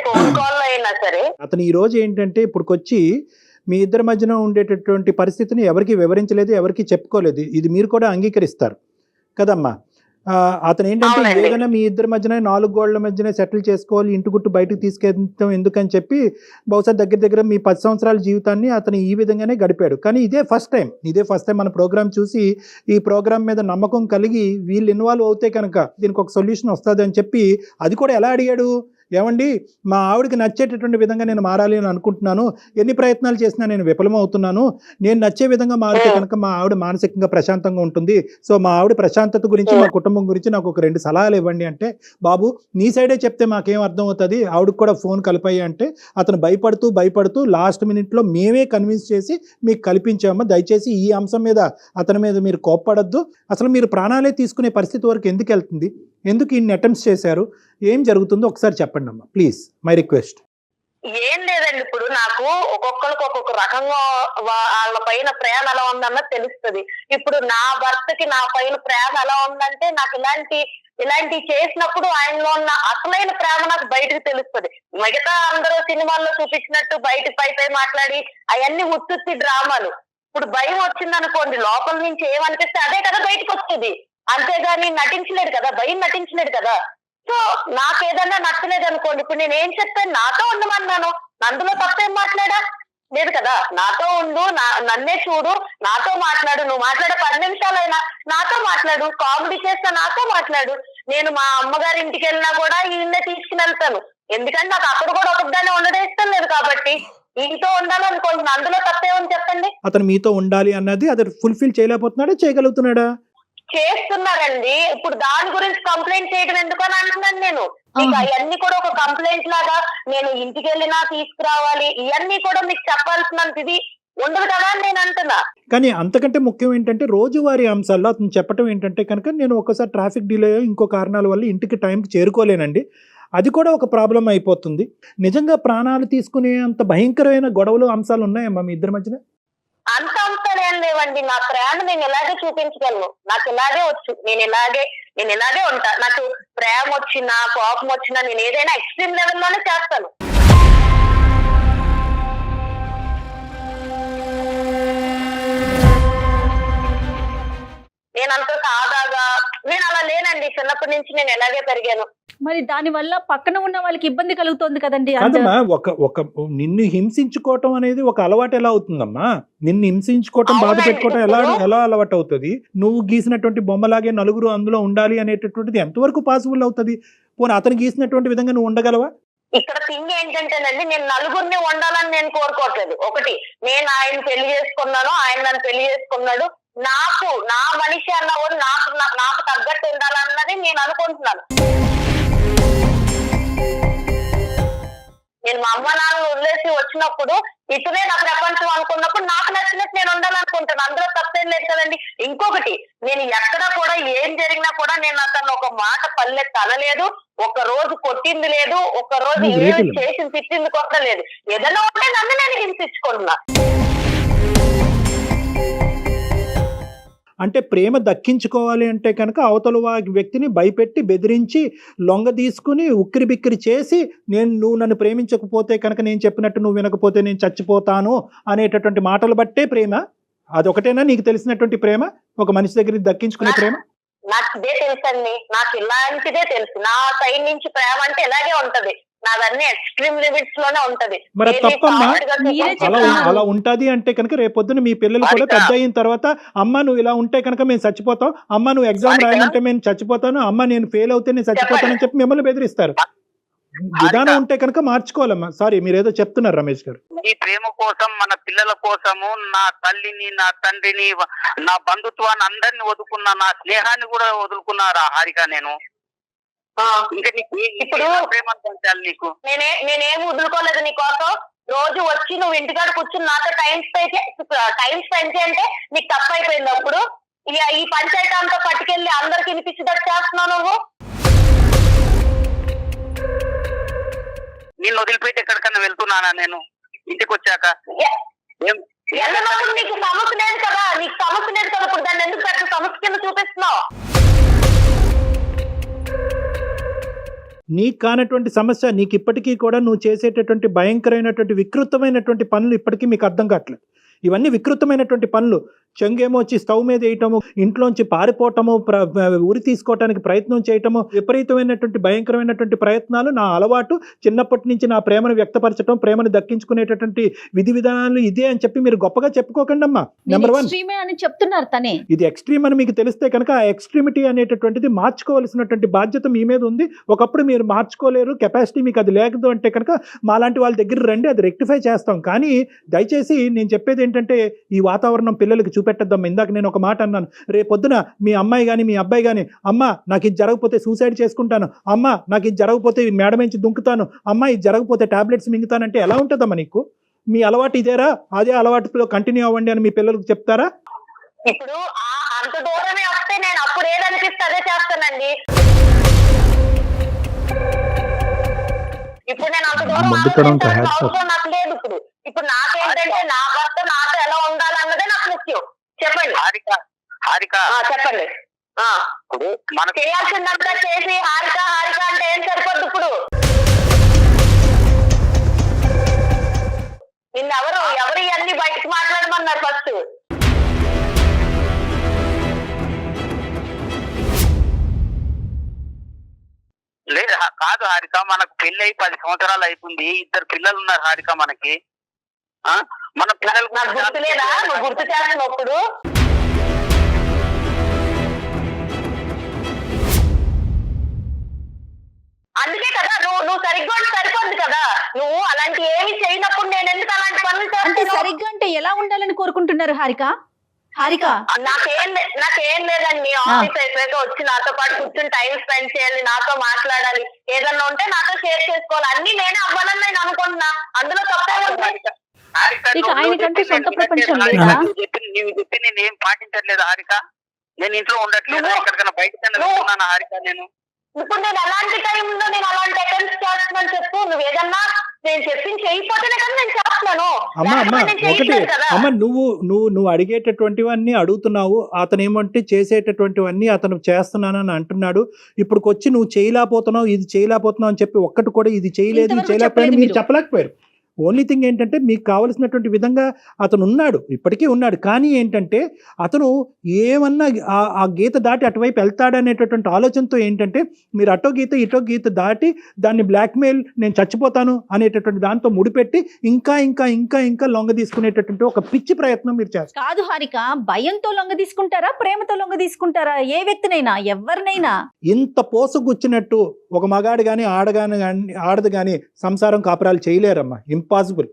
ఫోన్ కాల్ లో అయినా సరే. అతను ఈ రోజు ఏంటంటే ఇప్పుడుకొచ్చి మీ ఇద్దరి మధ్యన ఉండేటటువంటి పరిస్థితిని ఎవరికి వివరించలేదు, ఎవరికి చెప్పుకోలేదు. ఇది మీరు కూడా అంగీకరిస్తారు కదమ్మా. అతను ఏంటంటే ఏదైనా మీ ఇద్దరి మధ్యన 4 గోళ్ల మధ్యనే సెటిల్ చేసుకోవాలి, ఇంటి గుట్టు బయటకు తీసుకెళ్తాం ఎందుకని చెప్పి బహుశా దగ్గర మీ 10 సంవత్సరాల జీవితాన్ని అతను ఈ విధంగానే గడిపాడు. కానీ ఇదే ఫస్ట్ టైం మన ప్రోగ్రామ్ చూసి ఈ ప్రోగ్రామ్ మీద నమ్మకం కలిగి వీళ్ళు ఇన్వాల్వ్ అవుతే కనుక దీనికి ఒక సొల్యూషన్ వస్తుంది అని చెప్పి, అది కూడా ఎలా అడిగాడు, ఏమండి మా ఆవిడకి నచ్చేటటువంటి విధంగా నేను మారాలి అని అనుకుంటున్నాను, ఎన్ని ప్రయత్నాలు చేసినా నేను విఫలమవుతున్నాను, నేను నచ్చే విధంగా మారితే కనుక మా ఆవిడ మానసికంగా ప్రశాంతంగా ఉంటుంది, సో మా ఆవిడ ప్రశాంతత గురించి మా కుటుంబం గురించి నాకు ఒక 2 సలహాలు ఇవ్వండి అంటే, బాబు నీ సైడే చెప్తే మాకేం అర్థం అవుతుంది, ఆవిడకి కూడా ఫోన్ కలిపాయి అంటే అతను భయపడుతూ లాస్ట్ మినిట్లో మేమే కన్విన్స్ చేసి మీకు కల్పించామా, దయచేసి ఈ అంశం మీద అతని మీద మీరు కోప్పడద్దు, అసలు మీరు ప్రాణాలే తీసుకునే పరిస్థితి వరకు ఎందుకు వెళ్తుంది, ఎందుకు ఇన్ని అటెంప్ట్స్ చేశారు, ఏం జరుగుతుందో ఒకసారి చెప్పండి అమ్మా ప్లీజ్, మై రిక్వెస్ట్. ఏం లేదండి, ఇప్పుడు నాకు ఒక్కొక్కరికి ఒక్కొక్క రకంగా వాళ్ళ పైన ప్రేమ ఎలా ఉందన్నది తెలుస్తుంది. ఇప్పుడు నా భర్తకి నా పైన ప్రేమ ఎలా ఉందంటే, నాకు ఇలాంటి చేసినప్పుడు ఆయనలో ఉన్న అసలైన ప్రేమ నాకు బయటకు తెలుస్తుంది. మిగతా అందరూ సినిమాల్లో చూపించినట్టు బయటకు పై మాట్లాడి అవన్నీ ఉత్తుత్తి డ్రామాలు. ఇప్పుడు భయం వచ్చింది అనుకోండి, లోపల నుంచి ఏమనిపిస్తే అదే కదా బయటకు వస్తుంది, అంతేగాని నటించలేడు కదా, భయం నటించలేడు కదా. సో నాకు ఏదన్నా నచ్చలేదు అనుకోండి, ఇప్పుడు నేను ఏం చెప్పాను, నాతో ఉండమన్నాను, అందులో తప్పేం మాట్లాడా లేదు కదా. నాతో ఉండు, నన్నే చూడు, నాతో మాట్లాడు, నువ్వు మాట్లాడే 10 నిమిషాలైనా నాతో మాట్లాడు, కామెడీ చేస్తా నాతో మాట్లాడు. నేను మా అమ్మగారి ఇంటికి వెళ్ళినా కూడా ఈయన్నే తీసుకుని వెళ్తాను, ఎందుకంటే నాకు అక్కడ కూడా ఒకదాన్ని ఉండడం ఇష్టం లేదు కాబట్టి ఈతో ఉండాలనుకుంటున్నాను, అందులో తప్పేమని చెప్పండి. అతను మీతో ఉండాలి అన్నది అది ఫుల్ఫిల్ చేయలేకపోతున్నాడా, చేయగలుగుతున్నాడా? చేస్తున్నారండి. ఇప్పుడు దాని గురించి కంప్లైంట్ చేయడం ఎందుకు అని అంటున్నాను నేను. మీకు అవన్నీ కూడా ఒక కంప్లైంట్ లాగా నేను ఇంటికి వెళ్ళినా తీసుకురావాలి, ఇవన్నీ కూడా మీకు చెప్పాల్సినంత ఇది ఉండదు కదా అని నేను అంటున్నా. కానీ అంతకంటే ముఖ్యం ఏంటంటే రోజువారీ అంశాల్లో అతను చెప్పడం ఏంటంటే కనుక, నేను ఒకసారి ట్రాఫిక్ డిలే ఇంకో కారణాల వల్ల ఇంటికి టైంకి చేరుకోలేనండి, అది కూడా ఒక ప్రాబ్లం అయిపోతుంది. నిజంగా ప్రాణాలు తీసుకునే అంత భయంకరమైన గొడవలు అంశాలు ఉన్నాయమ్మా మీ ఇద్దరి మధ్యన? అంత అంశాలు ఏం లేవండి. నా ప్రేమ నేను ఇలాగే చూపించగలను, నాకు ఇలాగే వచ్చు, నేను ఇలాగే ఉంటా. నాకు ప్రేమ వచ్చినా కోపం వచ్చినా నేను ఏదైనా ఎక్స్ట్రీమ్ లెవెల్లోనే చేస్తాను. నేనంత సాదాగా నేను అలా లేనండి, చిన్నప్పటి నుంచి నేను ఎలాగే పెరిగాను. మరి దాని వల్ల పక్కన ఉన్న వాళ్ళకి ఇబ్బంది కలుగుతుంది కదండి. కాదమ్మా, ఒక నిన్ను హింసించుకోవటం అనేది ఒక అలవాటు ఎలా అవుతుందమ్మా? నిన్ను హింసించుకోవటం, బాధ పెట్టుకోవటం ఎలా అలవాటు అవుతుంది? నువ్వు గీసినటువంటి బొమ్మలాగే నలుగురు అందులో ఉండాలి అనేటటువంటిది ఎంతవరకు పాసిబుల్ అవుతుంది? పోనీ అతను గీసినటువంటి విధంగా నువ్వు ఉండగలవా? ఇక్కడ థింగ్ ఏంటంటేనండి, నేను నలుగురిని ఉండాలని నేను కోరుకోవట్లేదు. ఒకటి, నేను ఆయన పెళ్లి చేసుకున్నాను, ఆయన నన్ను పెళ్లి చేసుకున్నాడు, నాకు నా మనిషి అన్నవాడు నాకు తగ్గట్టు ఉండాలన్నది నేను అనుకుంటున్నాను. నేను మా అమ్మ నాన్నలు వదిలేసి వచ్చినప్పుడు ఇటువే నా ప్రపంచం అనుకున్నప్పుడు నాకు నచ్చినట్టు నేను ఉండాలనుకుంటాను, అందులో తప్పేం లేదు కదండి. ఇంకొకటి, నేను ఎక్కడా కూడా ఏం జరిగినా కూడా నేను అతను ఒక మాట పల్లెత్తి అనలేదు, ఒక రోజు కొట్టింది లేదు, ఒక రోజు ఏమి చేసి తిట్టింది కూడా లేదు. ఏదైనా ఉంటే నన్ను నేను హింసించుకుంటున్నా. అంటే ప్రేమ దక్కించుకోవాలి అంటే కనుక అవతల వ్యక్తిని భయపెట్టి బెదిరించి లొంగ తీసుకుని ఉక్కిరి బిక్కిరి చేసి, నువ్వు నన్ను ప్రేమించకపోతే కనుక, నేను చెప్పినట్టు నువ్వు వినకపోతే నేను చచ్చిపోతాను అనేటటువంటి మాటలు బట్టే ప్రేమ. అదొకటేనా నీకు తెలిసినటువంటి ప్రేమ, ఒక మనిషి దగ్గర దక్కించుకునే ప్రేమ? నాకు ఇదే తెలుసండి, నాకు ఇలాంటిదే తెలుసు. నా సైడ్ నుంచి ప్రేమ అంటే ఇలాగే ఉంటది, నాదన్నీ ఎక్స్ట్రీమ్ లిమిట్స్ లోనే ఉంటది. మరి అది తప్పమ్మా. మీరే అలా చెప్తున్నారు. అలా ఉంటది అంటే కనుక రేపొద్దున మీ పిల్లలు కూడా పెద్ద అయిన తర్వాత అమ్మ నువ్వు ఇలా ఉంటే కనుక మేము చచ్చిపోతాం, అమ్మ నువ్వు ఎగ్జామ్ రాయమంటే మేము చచ్చిపోతాను, అమ్మ నేను ఫెయిల్ అవుతే నేను చచ్చిపోతానని చెప్పి మిమ్మల్ని బెదిరిస్తారు. విధానం ఉంటే కనుక మార్చుకోవాలమ్మా. సారీ, మీరు ఏదో చెప్తున్నారు రమేష్ గారు. ఈ ప్రేమ కోసం, మన పిల్లల కోసము, నా తల్లిని, నా తండ్రిని, నా బంధుత్వాన్ని అందరిని వదులుకున్నా, నా స్నేహాన్ని కూడా వదులుకున్నారా హారిక నేను? ఇంకా నీకు ఇప్పుడు ప్రేమ పంచాలి నీకు? నేనేం వదులుకోలేదు నీకోసం. రోజు వచ్చి నువ్వు ఇంటికాడ కూర్చుని నాతో టైం స్పెండ్ చేయంటే నీకు తప్పు అయిపోయింది. అప్పుడు ఈ పంచాయతీ అంతా పట్టుకెళ్ళి అందరికి వినిపించేటట్టు చేస్తున్నావు నువ్వు. నిన్ను వదిలిపెట్టి ఎక్కడికన్నా వెళ్తున్నానా నేను ఇంటికి వచ్చాక? వెళ్ళినప్పుడు నీకు సమస్య లేదు కదా, నీకు సమస్య లేదు కదా, ఇప్పుడు దాన్ని ఎందుకు పెద్ద సమస్య కింద చూపిస్తున్నావు? నీకు కానటువంటి సమస్య, నీకు ఇప్పటికీ కూడా నువ్వు చేసేటటువంటి భయంకరమైనటువంటి వికృతమైనటువంటి పనులు ఇప్పటికీ మీకు అర్థం కావట్లేదు. ఇవన్నీ వికృతమైనటువంటి పనులు. చెంగేమో వచ్చి స్టవ్ మీద వేయటము, ఇంట్లోంచి పారిపోవటము, ఉరి తీసుకోవటానికి ప్రయత్నం చేయటము, విపరీతమైనటువంటి భయంకరమైనటువంటి ప్రయత్నాలు. నా అలవాటు చిన్నప్పటి నుంచి నా ప్రేమను వ్యక్తపరచడం, ప్రేమను దక్కించుకునేటటువంటి విధి విధానాలు ఇదే అని చెప్పి మీరు గొప్పగా చెప్పుకోకండి అమ్మా. నెంబర్ 1 అని చెప్తున్నారు తనే. ఇది ఎక్స్ట్రీమ్ అని మీకు తెలిస్తే కనుక ఆ ఎక్స్ట్రీమిటీ అనేటటువంటిది మార్చుకోవాల్సినటువంటి బాధ్యత మీ మీద ఉంది. ఒకప్పుడు మీరు మార్చుకోలేరు, కెపాసిటీ మీకు అది లేదు అంటే కనుక మాలాంటి వాళ్ళ దగ్గర రండి, అది రెక్టిఫై చేస్తాం. కానీ దయచేసి నేను చెప్పేది ఏంటంటే ఈ వాతావరణం పిల్లలకి చూపెట్టద్దాం. ఇందాక నేను ఒక మాట అన్నాను, రేపొద్దున మీ అమ్మాయి కానీ మీ అబ్బాయి కానీ అమ్మ నాకు ఇది జరగకపోతే సూసైడ్ చేసుకుంటాను, అమ్మ నాకు ఇది జరగకపోతే మేడ నుంచి దుంకుతాను, అమ్మ ఇది జరగకపోతే టాబ్లెట్స్ మింగుతానంటే ఎలా ఉంటుందమ్మా నీకు? మీ అలవాటు ఇదేరా, అదే అలవాటులో కంటిన్యూ అవ్వండి అని మీ పిల్లలకు చెప్తారా? ఇప్పుడు అంత దూరమే వస్తే నేను అప్పుడు ఏదనిపిస్తే అదే చేస్తానండి. ఇప్పుడు నేను అంత దూరం అవసరం నాకు లేదు. ఇప్పుడు నాకేంటంటే నా భర్త నాతో ఎలా ఉండాలన్నదే నాకు ముఖ్యం. చెప్పండి హారిక, చెప్పండి. చేయాల్సిందంతా చేసి హారిక హారిక అంటే ఏం సరిపోద్దు. ఇప్పుడు నిన్నెవరు ఇవన్నీ బయటకు మాట్లాడమన్నారు ఫస్ట్? లేదు కాదు హారిక, మనకు పెళ్లి అయి 10 సంవత్సరాలు అవుతుంది, 2 పిల్లలు ఉన్నారు హారిక మనకి. మన పిల్లలు నాకు గుర్తు లేదా? నువ్వు గుర్తు చేస్తున్నప్పుడు అందుకే కదా నువ్వు సరిగ్గా సరిపోద్ది కదా. నువ్వు అలాంటి ఏమి చేయనప్పుడు నేను ఎందుకు అలాంటి పనులు అంటే చేస్తాను? సరిగ్గా అంటే ఎలా ఉండాలని కోరుకుంటున్నారు హారిక? నాకేం లేదండి. ఆఫీస్ అయిపోయాక వచ్చి నాతో పాటు కూర్చొని టైం స్పెండ్ చేయాలి, నాతో మాట్లాడాలి, ఏదన్నా ఉంటే నాతో షేర్ చేసుకోవాలి. అన్ని నేనే అవ్వాలని నేను అనుకుంటున్నా, అందులో తప్పే ఉంది. ఆయనకంటే సొంత ప్రపంచం లేదా? నీవు చెప్పి నేను ఏం పాటించట్లేదు హారిక. నేను ఇంట్లో ఉండట్లేదు, ఎక్కడికైనా బయటకు వెళ్తున్నాను హారిక. ఇప్పుడు నేను అలాంటి టైంలో నేను అలాంటి అటెంప్ట్స్ చేస్తున్నాను చెప్పు. నువ్వు ఏదన్నా నేను చెప్పింది చేయకపోతేనే కదా నేను చేస్తున్నాను. అమ్మ నువ్వు అడిగేటటువంటివన్నీ అడుగుతున్నావు, అతను ఏమంటే చేసేటటువంటివన్నీ అతను చేస్తున్నానని అంటున్నాడు. ఇప్పుడుకొచ్చి నువ్వు చేయలేకపోతున్నావు, ఇది చేయలేకపోతున్నావు అని చెప్పి ఒక్కటి కూడా ఇది చేయలేదు, ఇది చేయలేకపోయాను మీరు చెప్పలేకపోయారు. ఓన్లీ థింగ్ ఏంటంటే మీకు కావలసినటువంటి విధంగా అతను ఉన్నాడు, ఇప్పటికీ ఉన్నాడు. కానీ ఏంటంటే అతను ఏమన్నా ఆ గీత దాటి అటువైపు వెళ్తాడనేటటువంటి ఆలోచనతో ఏంటంటే మీరు అటో గీత ఇటో గీత దాటి దాన్ని బ్లాక్మెయిల్, నేను చచ్చిపోతాను అనేటటువంటి దాంతో ముడిపెట్టి ఇంకా ఇంకా ఇంకా ఇంకా లొంగ తీసుకునేటటువంటి ఒక పిచ్చి ప్రయత్నం మీరు చేస్తారు. కాదు హారిక, భయంతో లొంగ తీసుకుంటారా, ప్రేమతో లొంగ తీసుకుంటారా? ఏ వ్యక్తినైనా ఎవరినైనా ఇంత పోసగుచ్చినట్టు ఒక మగాడు కానీ ఆడదు కానీ సంసారం కాపురాలు చేయలేరమ్మా. ఇంపాసిబుల్.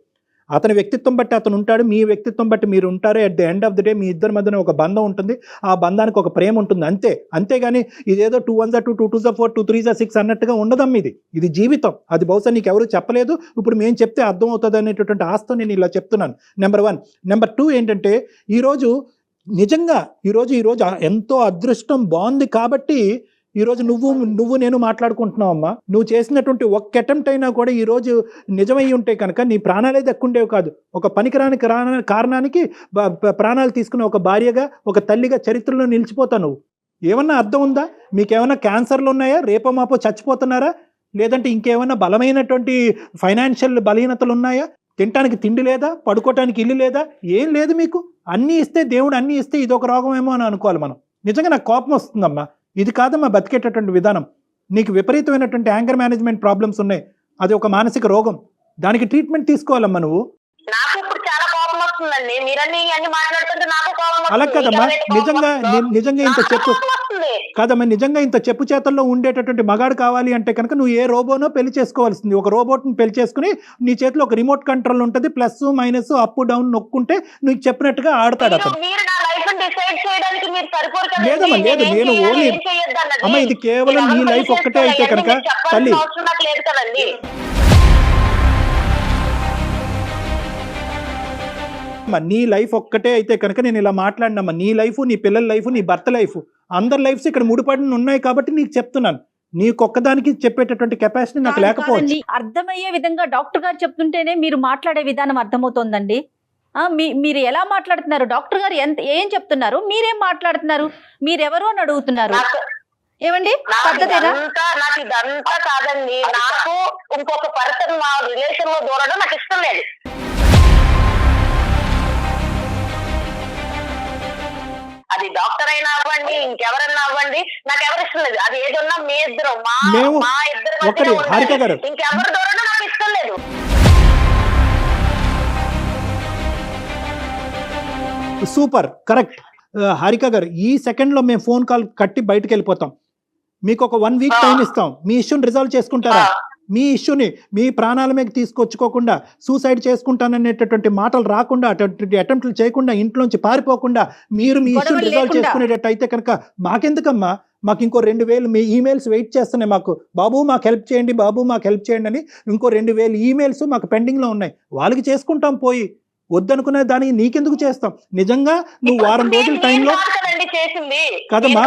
అతని వ్యక్తిత్వం బట్టి అతను ఉంటాడు, మీ వ్యక్తిత్వం బట్టి మీరు ఉంటారు. At the end of the day మీ ఇద్దరి మధ్యన ఒక బంధం ఉంటుంది, ఆ బంధానికి ఒక ప్రేమ ఉంటుంది, అంతేగాని ఇదేదో 2 1 2 2 2 4 2 3 6 అన్నట్టుగా ఉండదమ్మ. ఇది జీవితం. అది బహుశా నీకు ఎవరు చెప్పలేదు, ఇప్పుడు మేము చెప్తే అర్థం అవుతుంది అనేటటువంటి ఆస్తో నేను ఇలా చెప్తున్నాను. నెంబర్ 1. నెంబర్ 2 ఏంటంటే ఈరోజు నిజంగా ఈరోజు ఎంతో అదృష్టం బాగుంది కాబట్టి ఈరోజు నువ్వు నేను మాట్లాడుకుంటున్నావు అమ్మా. నువ్వు చేసినటువంటి ఒక్క అటెంప్ట్ అయినా కూడా ఈరోజు నిజమై ఉంటే కనుక నీ ప్రాణాలే దక్కుండేవి కాదు. ఒక పనికిరాని కారణానికి ప్రాణాలు తీసుకున్న ఒక భార్యగా, ఒక తల్లిగా చరిత్రలో నిలిచిపోతావు నువ్వు. ఏమన్నా అర్థం ఉందా? మీకేమన్నా క్యాన్సర్లు ఉన్నాయా? రేపో మాపో చచ్చిపోతున్నారా? లేదంటే ఇంకేమన్నా బలమైనటువంటి ఫైనాన్షియల్ బలహీనతలు ఉన్నాయా? తినటానికి తిండి లేదా? పడుకోవటానికి ఇల్లు లేదా? ఏం లేదు మీకు. అన్నీ ఇస్తే దేవుడు అన్నీ ఇస్తే ఇది ఒక రోగమేమో అని అనుకోవాలి మనం. నిజంగా నాకు కోపం వస్తుందమ్మా. ఇది కాదమ్మా బతికేటటువంటి విధానం. నీకు విపరీతమైనటువంటి యాంగర్ మేనేజ్మెంట్ ప్రాబ్లమ్స్ ఉన్నాయి, అది ఒక మానసిక రోగం, దానికి ట్రీట్మెంట్ తీసుకోవాలమ్మా నువ్వు. నాకు ఇప్పుడు చాలా కోపం వస్తుందండి, మీరన్నీ అన్ని మాట్లాడుతుంటే నాకు కోపం అలా కదమ్మా, నిజంగా ఇంత చెప్పు వస్తుంది. కాదమ్మా, నిజంగా ఇంత చెప్పు చేతల్లో ఉండేటటువంటి మగాడు కావాలి అంటే కనుక నువ్వు ఏ రోబోనో పెళ్లి చేసుకోవాల్సింది. ఒక రోబోట్ని పెళ్లి చేసుకుని నీ చేతిలో ఒక రిమోట్ కంట్రోల్ ఉంటుంది, ప్లస్ మైనస్ అప్ డౌన్ నొక్కుంటే నువ్వు చెప్పినట్టుగా ఆడతాడు అతను. మీరు నా లైఫ్ డిసైడ్ చేయడానికి మీరు సరిపోరు కదండి. లేదమ్మా, లేదు, నేను ఓన్లీ అమ్మ ఇది కేవలం నీ లైఫ్ ఒక్కటే అయితే కనుక తల్లి అవసరం నాకు లేదు కదండి. నీ లైఫ్ ఒక్కటే అయితే కనుక నేను ఇలా మాట్లాడినమ్మా. నీ లైఫ్, నీ పిల్లల లైఫ్, నీ భర్త లైఫ్, అందరి లైఫ్స్ ఇక్కడ ముడిపడి ఉన్నాయి కాబట్టి నీకు చెప్తున్నాను. నీకొక్కదానికి చెప్పేటటువంటి కెపాసిటీ నాకు లేకపోవచ్చు. అర్థమయ్యే విధంగా డాక్టర్ గారు చెప్తుంటేనే మీరు మాట్లాడే విధానం అర్థమవుతోందండి. మీరు ఎలా మాట్లాడుతున్నారు, డాక్టర్ గారు ఏం చెప్తున్నారు, మీరేం మాట్లాడుతున్నారు, మీరెవరు అని అడుగుతున్నారు. ఏమండి పద్ధతేనా? నాకు ఇదంతా కాదండి, నాకు ఇంకొక పర్సన్ మా రిలేషన్ లో దూరడం నాకు ఇష్టం లేదు. అది డాక్టర్ అయినా అవ్వండి, ఇంకెవరన్నా అవ్వండి, నాకు ఎవరు ఇష్టం లేదు. అది ఏదన్నా మీ ఇద్దరు మా ఇద్దరు ఇంకెవరి దూరం నాకు ఇష్టం లేదు. సూపర్, కరెక్ట్ హారిక గారు. ఈ సెకండ్ లో మేము ఫోన్ కాల్ కట్టి బయటకు వెళ్ళిపోతాం. మీకు ఒక 1 వీక్ టైం ఇస్తాం. మీ ఇష్యూని రిజాల్వ్ చేసుకుంటారా? మీ ఇష్యూని మీ ప్రాణాల మీద తీసుకొచ్చుకోకుండా, సూసైడ్ చేసుకుంటాననేటటువంటి మాటలు రాకుండా, అటువంటి అటెంప్ట్లు చేయకుండా, ఇంట్లోంచి పారిపోకుండా మీరు మీ ఇష్యూని రిజాల్వ్ చేసుకునేటట్టు అయితే కనుక మాకెందుకమ్మా, మాకు ఇంకో 2000 మీ ఈమెయిల్స్ వెయిట్ చేస్తున్నాయి. మాకు బాబు మాకు హెల్ప్ చేయండి, బాబు మాకు హెల్ప్ చేయండి అని ఇంకో 2000 ఈమెయిల్స్ మాకు పెండింగ్లో ఉన్నాయి. వాళ్ళకి చేసుకుంటాం పోయి. వద్దనుకునే దానికి నీకెందుకు చేస్తాం? నిజంగా నువ్వు వారం రోజుల టైంలో కదమ్మా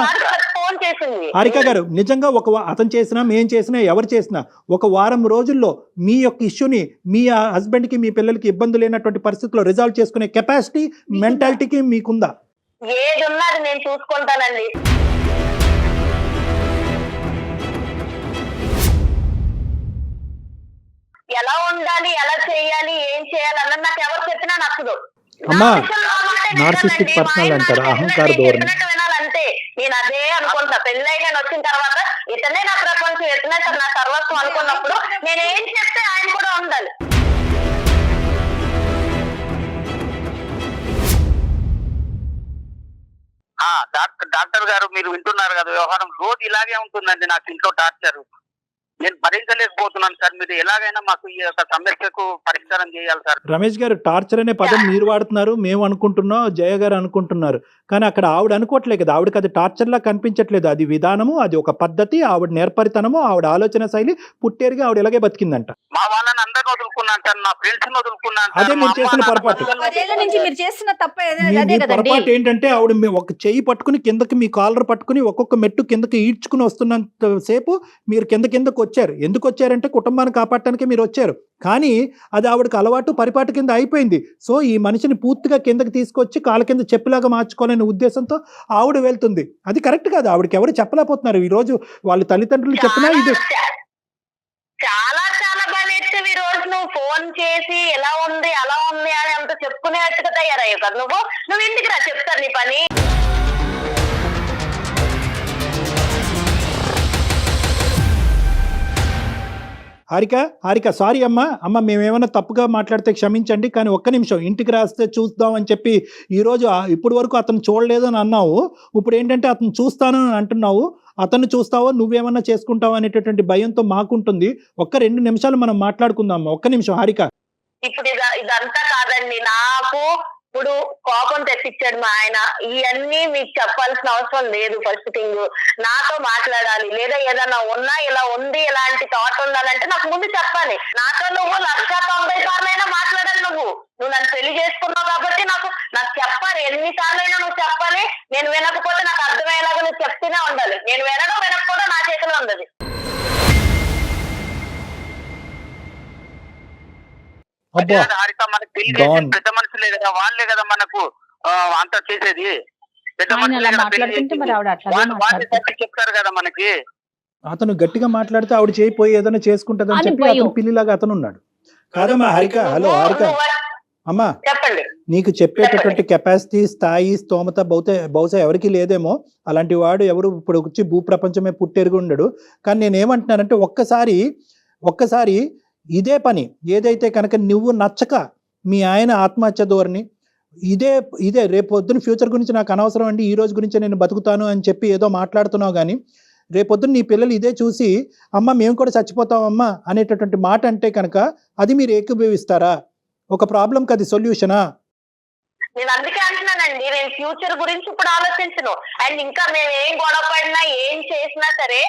హారిక గారు, నిజంగా అతను చేసినా మేం చేసినా ఎవరు చేసినా ఒక వారం రోజుల్లో మీ యొక్క ఇష్యూని మీ హస్బెండ్కి మీ పిల్లలకి ఇబ్బంది లేనటువంటి పరిస్థితుల్లో రిజాల్వ్ చేసుకునే కెపాసిటీ మెంటాలిటీకి మీకుందా? ఏది ఉన్నది నేను చూసుకుంటానండి. ఎలా ఉండాలి, ఎలా చేయాలి, ఏం చేయాలి అన్నది నాకు ఎవరు చెప్పినా నచ్చదు. అమ్మా నార్సిస్టిక్ పర్సనల్ అంటారు, అహంకార ధోరణి. వినాలంటే నేను అదే అనుకుంటా. పెళ్ళై నేను వచ్చిన తర్వాత ఇతనే నా ప్రపంచం, ఇతనే నా సర్వస్వం అనుకున్నప్పుడు నేను ఏం చెప్తే ఆయన కూడా ఉండాలి. డాక్టర్ గారు మీరు వింటున్నారు కదా, వ్యవహారం రోజు ఇలాగే ఉంటుందండి. నాకు ఇంట్లో టార్చర్ నేను భరించలేకపోతున్నాను సార్. మీరు ఎలాగైనా మాకు ఈ యొక్క సమస్యకు పరిష్కారం చేయాలి సార్. రమేష్ గారు, టార్చర్ అనే పదం మీరు వాడుతున్నారు, మేము అనుకుంటున్నాం, జయ గారు అనుకుంటున్నారు. కానీ అక్కడ ఆవిడ అనుకోవట్లేదు కదా, ఆవిడకి అది టార్చర్ లా కనిపించట్లేదు. అది విధానము, అది ఒక పద్ధతి, ఆవిడ నేర్పరితనము, ఆవిడ ఆలోచన శైలి, పుట్టేరుగా ఆవిడ ఇలాగే బతికిందంట. మా వాళ్ళని అందరిని వదులుకున్నాను సార్, నా ఫ్రెండ్స్ ని వదులుకున్నాను. అదే మీరు చేసిన పొరపాటు. పొరపాటు ఏంటంటే ఆవిడ ఒక చెయ్యి పట్టుకుని కిందకి, మీ కాలర్ పట్టుకుని ఒక్కొక్క మెట్టు కిందకి ఈడ్చుకుని వస్తున్నంత సేపు మీరు కిందకు వచ్చారు. ఎందుకు వచ్చారంటే కుటుంబాన్ని కాపాడటానికి మీరు వచ్చారు. కానీ అది ఆవిడకి అలవాటు పరిపాటు కింద అయిపోయింది. సో ఈ మనిషిని పూర్తిగా కిందకి తీసుకొచ్చి కాళ్ళ కింద చెప్పులాగా మార్చుకోవాలనే ఉద్దేశంతో ఆవిడ వెళ్తుంది. అది కరెక్ట్ కాదు. ఆవిడకి ఎవరు చెప్పలేకపోతున్నారు. ఈ రోజు వాళ్ళ తల్లిదండ్రులు చెప్పినా ఇది చాలా చాలా బాగా నేర్చావు. ఈ రోజు నువ్వు ఫోన్ చేసి ఎలా ఉంది అలా ఉంది అని అంత చెప్పుకునేట్టుగా తయారయ్యావు కదా. నువ్వు ఇంటికి రా, చెప్తారు నీ పని. హారిక సారీ అమ్మ మేమేమైనా తప్పుగా మాట్లాడితే క్షమించండి. కానీ ఒక్క నిమిషం, ఇంటికి రాస్తే చూద్దాం అని చెప్పి ఈరోజు ఇప్పటి వరకు అతను చూడలేదు అని అన్నావు. ఇప్పుడు ఏంటంటే అతను చూస్తాను అని అంటున్నావు. అతను చూస్తావో నువ్వేమన్నా చేసుకుంటావు అనేటటువంటి భయంతో మాకుంటుంది. ఒక్క 2 నిమిషాలు మనం మాట్లాడుకుందాం. ఒక్క నిమిషం హారిక. ఇప్పుడు ఇదంతా కాదండి, నాకు ఇప్పుడు కోపం తెప్పించాడు మా ఆయన. ఇవన్నీ మీకు చెప్పాల్సిన అవసరం లేదు. ఫస్ట్ థింగ్ నాతో మాట్లాడాలి, లేదా ఏదన్నా ఉన్నా ఇలా ఉంది ఇలాంటి థాట్ ఉండాలంటే నాకు ముందు చెప్పాలి. నాతో నువ్వు 190 సార్లైనా మాట్లాడాలి. నువ్వు నన్ను పెళ్లి చేసుకున్నావు కాబట్టి నాకు చెప్పాలి. ఎన్నిసార్లైనా నువ్వు చెప్పాలి. నేను వినకపోతే నాకు అర్థమయ్యేలాగా నువ్వు చెప్తూనే ఉండాలి. నేను వినకపోతే నా చేతిలో ఉండదు. పెద్ద మనుషులే కదా, వాళ్ళే కదా మనకు అంత చేసేది. పెద్ద చెప్తారు కదా మనకి. అతను గట్టిగా మాట్లాడితే ఆవిడ చేయిపోయి ఏదైనా చేసుకుంటదని చెప్పి అతను పిల్లిలాగా అతను ఉన్నాడు. కాదమ్మా హారిక. హలో హారిక అమ్మా, చెప్పండి. నీకు చెప్పేటటువంటి కెపాసిటీ, స్థాయి, స్తోమత బహుశా ఎవరికి లేదేమో. అలాంటి వాడు ఎవరు ఇప్పుడు వచ్చి భూప్రపంచమే పుట్టెరుగు ఉండడు. కానీ నేనేమంటున్నానంటే ఒక్కసారి ఇదే పని ఏదైతే కనుక నువ్వు నచ్చక మీ ఆయన ఆత్మహత్య ధోరణి ఇదే రేపు పొద్దున ఫ్యూచర్ గురించి నాకు అనవసరం అండి, ఈ రోజు గురించి నేను బతుకుతాను అని చెప్పి ఏదో మాట్లాడుతున్నావు. కానీ రేపొద్దున నీ పిల్లలు ఇదే చూసి అమ్మ మేము కూడా చచ్చిపోతామమ్మా అనేటటువంటి మాట అంటే కనుక అది మీరు ఏకీభవిస్తారా? ఒక ప్రాబ్లంకి అది సొల్యూషనా? నేను అందుకే అంటున్నానండి, నేను ఫ్యూచర్ గురించి ఇప్పుడు ఆలోచించను. అండ్ ఇంకా మేము ఏం గొడవ పడినా ఏం చేసినా సరే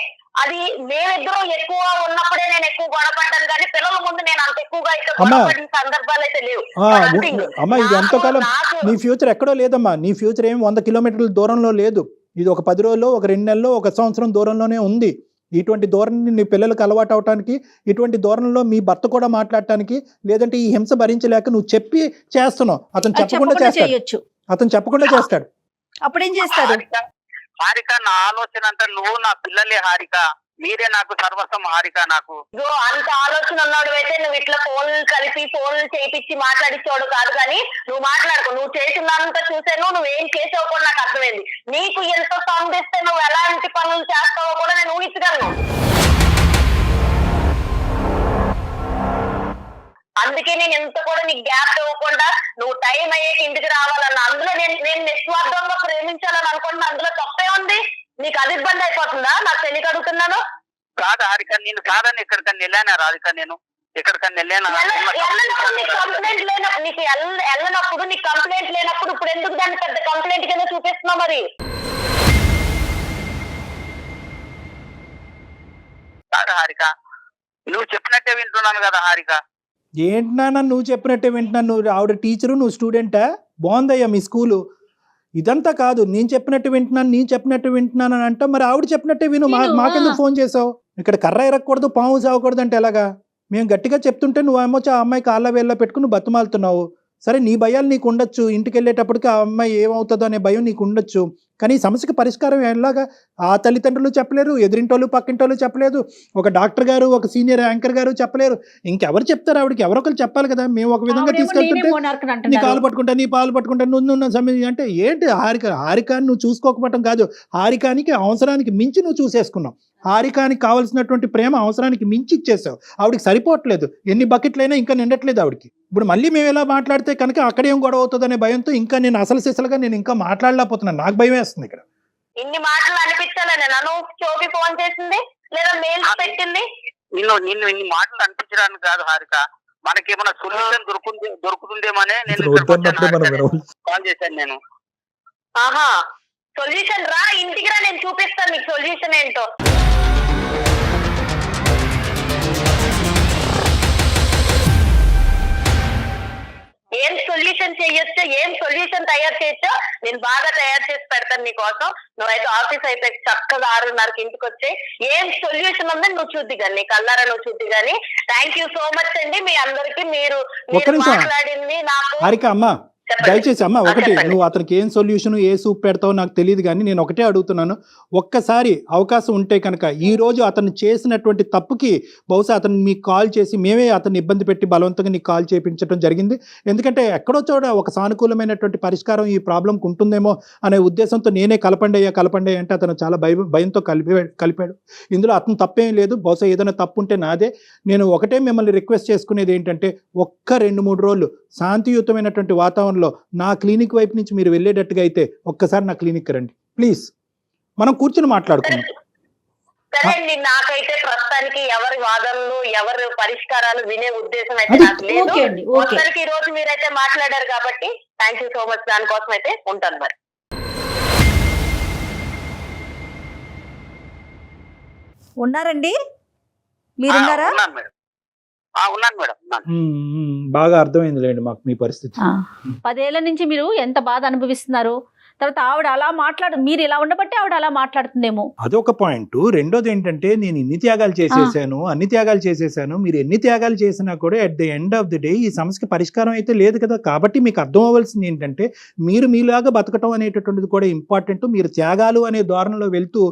అది మేమిద్దరం ఎక్కువ ఉన్నప్పుడే నేను ఎక్కువ గొడవ పడ్డాను, కానీ పిల్లల ముందు నేను అంత ఎక్కువగా అయితే గొడవ పడిన సందర్భాలు అయితే లేవు. అమ్మా ఇది ఎంతకాలం నీ ఫ్యూచర్ ఎక్కడో లేదమ్మా. నీ ఫ్యూచర్ ఏం 100 కిలోమీటర్ల దూరంలో లేదు. ఇది ఒక 10 రోజుల్లో, ఒక 2 నెలల్లో, ఒక సంవత్సరం దూరంలోనే ఉంది. ఇటువంటి ధోరణి నీ పిల్లలకు అలవాటు అవటానికి, ఇటువంటి ధోరణిలో మీ భర్త కూడా మాట్లాడటానికి, లేదంటే ఈ హింస భరించలేక నువ్వు చెప్పి చేస్తున్నావు. అతను చెప్పకుండా చేస్తాడు. అప్పుడేం చేస్తాడు? హారిక, నా ఆలోచన అంటే నువ్వు నా పిల్లలే హారిక, మీరే నాకు సర్వస్వం హారిక. నాకు అంత ఆలోచన ఉన్నాడు అయితే నువ్వు ఇట్లా ఫోన్లు కలిపి ఫోన్లు చేయించి మాట్లాడించాడు కాదు. కానీ నువ్వు మాట్లాడుకో, నువ్వు చేసినంత చూసాను, నువ్వేం చేసావు కూడా నాకు అర్థమైంది. నీకు ఎంత సౌండ్ ఇస్తే నువ్వు ఎలాంటి పనులు చేస్తావో కూడా నేను ఊహించగలను. అందుకే నేను ఎంత కూడా నీకు గ్యాప్ ఇవ్వకుండా నువ్వు టైం అయ్యాక ఇంటికి రావాలన్న, అందులో నేను నిస్వార్థంగా ప్రేమించాలని అనుకుంటున్నా. అందులో తప్పే ఉంది? నీకు అది ఇబ్బంది అయిపోతుందా? నాకు తెలియక అడుగుతున్నాను. కాదు హారిక, నేను కాదని ఎక్కడికన్నా వెళ్ళానా రాధిక? నేను ఎక్కడికన్నా వెళ్ళానా? కంప్లైంట్ లేనప్పుడు నీకు వెళ్ళనప్పుడు, నీకు కంప్లైంట్ లేనప్పుడు ఇప్పుడు ఎందుకు దాన్ని పెద్ద కంప్లైంట్ కింద చూపిస్తున్నావు? మరి కాదు హారిక, నువ్వు చెప్పినట్టే వింటున్నాను కదా హారిక. ఏంటి నాన్న నువ్వు చెప్పినట్టే వింటున్నాను? నువ్వు ఆవిడ టీచరు, నువ్వు స్టూడెంటా? బాగుందయ్యా మీ స్కూలు. ఇదంతా కాదు, నేను చెప్పినట్టు వింటున్నాను అని అంటే మరి ఆవిడ చెప్పినట్టే విను. మాకెందుకు ఫోన్ చేసావు? ఇక్కడ కర్ర ఎరగకూడదు, పాము సాగకూడదు అంటే ఎలాగా? మేము గట్టిగా చెప్తుంటే నువ్వేమో ఆ అమ్మాయి కాళ్ళ వేళ్ళ పెట్టుకుని నువ్వు బతుమాలుతున్నావు. సరే నీ భయాలు నీకు ఉండొచ్చు, ఇంటికి వెళ్ళేటప్పటికి ఆ అమ్మాయి ఏమవుతుందో అనే భయం నీకు ఉండొచ్చు. కానీ ఈ సమస్యకి పరిష్కారం ఎలాగా? ఆ తల్లిదండ్రులు చెప్పలేరు, ఎదిరింటోళ్ళు పక్కింటోళ్ళు చెప్పలేదు, ఒక డాక్టర్ గారు, ఒక సీనియర్ యాంకర్ గారు చెప్పలేరు. ఇంకెవరు చెప్తారు? ఆవిడకి ఎవరొకరు చెప్పాలి కదా. మేము ఒక విధంగా తీసుకెళ్తుంటే నీ పాలు పట్టుకుంటా నువ్వు సమయం అంటే ఏంటి? హారికాని నువ్వు చూసుకోకపోవటం కాదు, హారికానికి అవసరానికి మించి నువ్వు చూసేసుకున్నావు. హారికానికి కావాల్సినటువంటి ప్రేమ అవసరానికి మించి ఇచ్చేసావు. ఆవిడకి సరిపోవట్లేదు, ఎన్ని బకెట్లైనా ఇంకా నిండట్లేదు ఆవిడకి. ఇప్పుడు మళ్ళీ మేము ఎలా మాట్లాడితే కనుక అక్కడేం గొడవ అవుతుందనే భయంతో ఇంకా నేను అసలు సిసలుగా నేను ఇంకా మాట్లాడలేకపోతున్నాను. నాకు భయం వేస్తుంది ఇక్కడ. ఇన్ని మాటలు అనిపించాలని నన్ను చోకి ఫోన్ చేసింది లేదా మెయిల్ పెట్టింది? నిన్ను ఇన్ని మాటలు అనిపించడానికి కాదు హారిక, మనకేమైనా సొల్యూషన్ దొరుకుతుందేమనే నేను కాల్ చేశాను. నేను ఆహా సొల్యూషన్ రా, ఇంటికి రా, నేను చూపిస్తాను నీకు సొల్యూషన్ ఏంటో. ఏం సొల్యూషన్ చేయొచ్చో, ఏం సొల్యూషన్ తయారు చేయొచ్చో నేను బాగా తయారు చేసి పెడతాను నీకోసం. నువ్వైతే ఆఫీస్ అయితే చక్కగా 6:30కి ఇంటికి వచ్చే ఏం సొల్యూషన్ ఉందని నువ్వు చూద్ది కానీ, నీ కల్లారా నువ్వు చూద్ది కానీ. థ్యాంక్ యూ సో మచ్ అండి మీ అందరికి. మీరు మాట్లాడింది నాకు దయచేసి అమ్మ ఒకటి, నువ్వు అతనికి ఏం సొల్యూషన్ ఏ సూప్ పెడతావో నాకు తెలియదు, కానీ నేను ఒకటే అడుగుతున్నాను. ఒక్కసారి అవకాశం ఉంటే కనుక ఈ రోజు అతను చేసినటువంటి తప్పుకి బహుశా అతను మీకు కాల్ చేసి మేమే అతన్ని ఇబ్బంది పెట్టి బలవంతంగా నీకు కాల్ చేయించడం జరిగింది. ఎందుకంటే ఎక్కడో చోట ఒక సానుకూలమైనటువంటి పరిష్కారం ఈ ప్రాబ్లంకి ఉంటుందేమో అనే ఉద్దేశంతో నేనే కలపండి అంటే అతను చాలా భయంతో కలిపాడు. ఇందులో అతను తప్పేం లేదు. బహుశా ఏదైనా తప్పు ఉంటే నాదే. నేను ఒకటే మిమ్మల్ని రిక్వెస్ట్ చేసుకునేది ఏంటంటే, ఒక్క 2-3 రోజులు శాంతియుతమైనటువంటి వాతావరణం నా క్లినిక్ వైపు నుంచి మీరు వెళ్ళేటట్టుగా అయితే ఒక్కసారి నా క్లినిక్ రండి ప్లీజ్, మనం కూర్చొని మాట్లాడుకుందాం. సరే అండి, నాకైతే ప్రస్తుతానికి ఎవరి వాదనలు ఎవరి పరిష్కారాలు వినే ఉద్దేశం అయితే నాకు లేదు. ఒక్కరికి ఈ రోజు మీరైతే మాట్లాడారు కాబట్టి థ్యాంక్ యూ సో మచ్. దానికోసం అయితే ఉంటాను. మరి ఉన్నారండి, మీరున్నారా? ఉన్నాను మేడం. బాగా అర్థమైంది లేండి మాకు మీ పరిస్థితి. 10 ఏళ్ల నుంచి మీరు ఎంత బాధ అనుభవిస్తున్నారు. తర్వాత ఆవిడ అలా మీరు ఇలా ఉండబట్టి ఆవిడ అలా మాట్లాడుతుందేమో, అదొక పాయింట్. రెండోది ఏంటంటే, నేను అన్ని త్యాగాలు చేసేసాను. మీరు ఎన్ని త్యాగాలు చేసినా కూడా at the end of the day ఈ సమస్యకి పరిష్కారం అయితే లేదు కదా. కాబట్టి మీకు అర్థం అవ్వాల్సింది ఏంటంటే, మీరు మీలాగా బతకటం అనేటటువంటిది కూడా ఇంపార్టెంట్. మీరు త్యాగాలు అనే ధోరణిలో వెళ్తూ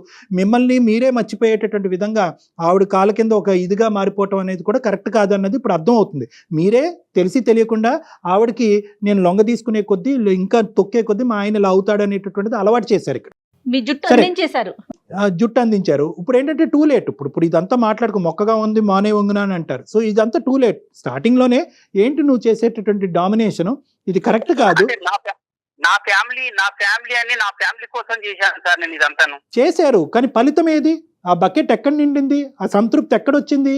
మిమ్మల్ని మీరే మర్చిపోయేటటువంటి విధంగా ఆవిడ కాళ్ళ కింద ఒక ఇదిగా మారిపోవటం అనేది కూడా కరెక్ట్ కాదన్నది ఇప్పుడు అర్థం అవుతుంది. మీరే తెలిసి తెలియకుండా ఆవిడకి నేను లొంగ తీసుకునే కొద్దీ ఇంకా తొక్కే కొద్దీ మా ఆయన ఇలా అవుతాడు అనేటటువంటిది అలవాటు చేశారు ఇక్కడ. మీ జుట్టు సరే. అందించేశారు. జుట్టు అందించారు. ఇప్పుడు ఏంటంటే టూ లేట్. ఇప్పుడు ఇదంతా మాట్లాడుకో మొక్కగా ఉంది మానే వంగునా అని అంటారు. సో ఇదంతా టూ లేట్. స్టార్టింగ్ లోనే ఏంటి నువ్వు చేసేటటువంటి డామినేషన్ ఇది కరెక్ట్ కాదు. అంటే నా ఫ్యామిలీ అని నా ఫ్యామిలీ కోసం చేశాను సార్ నేను ఇదంతాను. చేశారు కానీ ఫలితం ఏది? ఆ బకెట్ ఎక్కడ నిండింది? ఆ సంతృప్తి ఎక్కడొచ్చింది?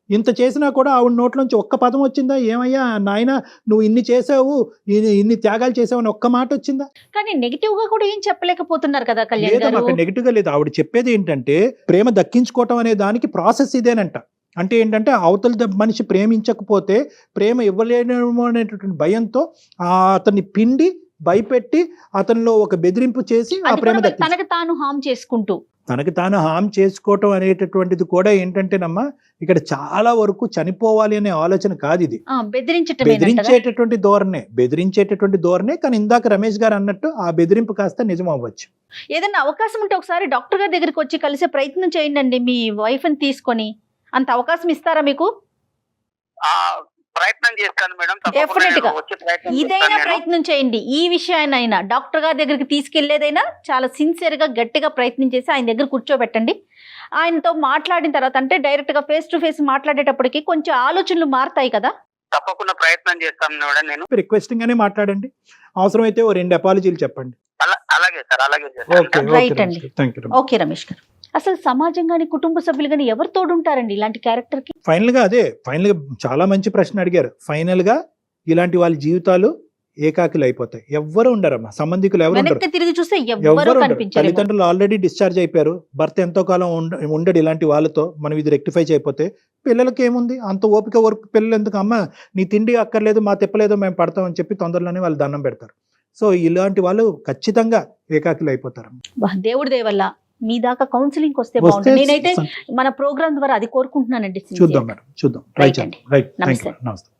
ఇంత చేసినా కూడా ఆవిడ నోట్లోంచి ఒక్క పదం వచ్చిందా? ఏమయ్యా నాయన నువ్వు ఇన్ని చేసావు, ఇన్ని త్యాగాలు చేసావు అని ఒక్క మాట వచ్చిందా? కానీ నెగిటివ్ గా కూడా ఏం చెప్పలేకపోతున్నారు కదా కళ్యాణ్ లేదు, గారు. అక్కడ నెగిటివ్ గా లేదు. ఆవిడ చెప్పేది ఏంటంటే ప్రేమ దక్కించుకోవటం అనే దానికి ప్రాసెస్ ఇదేనంట. అంటే ఏంటంటే అవతల మనిషి ప్రేమించకపోతే ప్రేమ ఇవ్వలేనేమో అనేటటువంటి భయంతో అతన్ని పిండి భయపెట్టి అతనిలో ఒక బెదిరింపు చేసి ఆ అది ప్రేమ కూడా దక్కించు. తనకు తాను హామ్ చేసుకుంటూ తనకి తాను హామ్ చేసుకోవటం అనేటటువంటిది కూడా ఏంటంటేనమ్మా ఇక్కడ చాలా వరకు చనిపోవాలి అనే ఆలోచన కాదు ఇది. బెదిరించేటటువంటి ధోరణే. కానీ ఇందాక రమేష్ గారు అన్నట్టు ఆ బెదిరింపు కాస్త నిజం అవ్వచ్చు. ఏదైనా అవకాశం ఉంటే ఒకసారి డాక్టర్ గారి దగ్గరికి వచ్చి కలిసే ప్రయత్నం చేయండి మీ వైఫ్ ని తీసుకొని. అంత అవకాశం ఇస్తారా మీకు? ప్రయత్నం చేస్తాను మేడం. డెఫినెట్ గా ఇదైనా ప్రయత్నం చేయండి. ఈ విషయాన్నైనా డాక్టర్ గారి దగ్గరికి తీసుకెళ్లేదైనా చాలా సిన్సియర్ గా గట్టిగా ప్రయత్నం చేసి ఆయన దగ్గర కూర్చోబెట్టండి. ఆయనతో మాట్లాడిన తర్వాత అంటే డైరెక్ట్ గా ఫేస్ టు ఫేస్ మాట్లాడేటప్పటికి కొంచెం ఆలోచనలు మారుతాయి కదా. తప్పకుండా ప్రయత్నం చేస్తాను మేడం. నేను రిక్వెస్టింగ్ గానే మాట్లాడండి. అవసరమైతే ఓ 2 అపాలజీలు చెప్పండి. అలాగే సార్, అలాగే రైట్ అండి. ఓకే రమేష్ గారు, అసలు సమాజం గాని కుటుంబ సభ్యులు గాని ఎవరు తోడుంటారండి ఇలాంటి క్యారెక్టర్ కి? ఫైనల్ గా చాలా మంచి ప్రశ్న అడిగారు. ఫైనల్ గా ఇలాంటి వాళ్ళ జీవితాలు ఏకాకిలు అయిపోతాయి. ఎవ్వరు ఉండరమ్మా, సంబంధికులు ఎవరు ఉండరు. వెనక్కి తిరిగి చూస్తే ఎవరు ఎవ్వరూ ఉండరు. కనిపించరు. తల్లిదండ్రులు ఆల్రెడీ డిశ్చార్జ్ అయిపోయారు. భర్త ఎంతో కాలం ఉండడు ఇలాంటి వాళ్ళతో. మనం ఇది రెక్టిఫై చేయకపోతే పిల్లలకి ఏముంది అంత ఓపిక పిల్లలు ఎందుకు? అమ్మ నీ తిండి అక్కర్లేదు, మా తిప్పలేదు, మేము పడతామని చెప్పి తొందరలోనే వాళ్ళు దండం పెడతారు. సో ఇలాంటి వాళ్ళు ఖచ్చితంగా ఏకాకిలు అయిపోతారు. దేవుడి దయ వల్ల మీ దాకా కౌన్సిలింగ్ వస్తే బాగుంటుంది. నేనైతే మన ప్రోగ్రామ్ ద్వారా అది కోరుకుంటున్నానండి. చూద్దాం మేడం, చూద్దాం. రైట్, నమస్తే.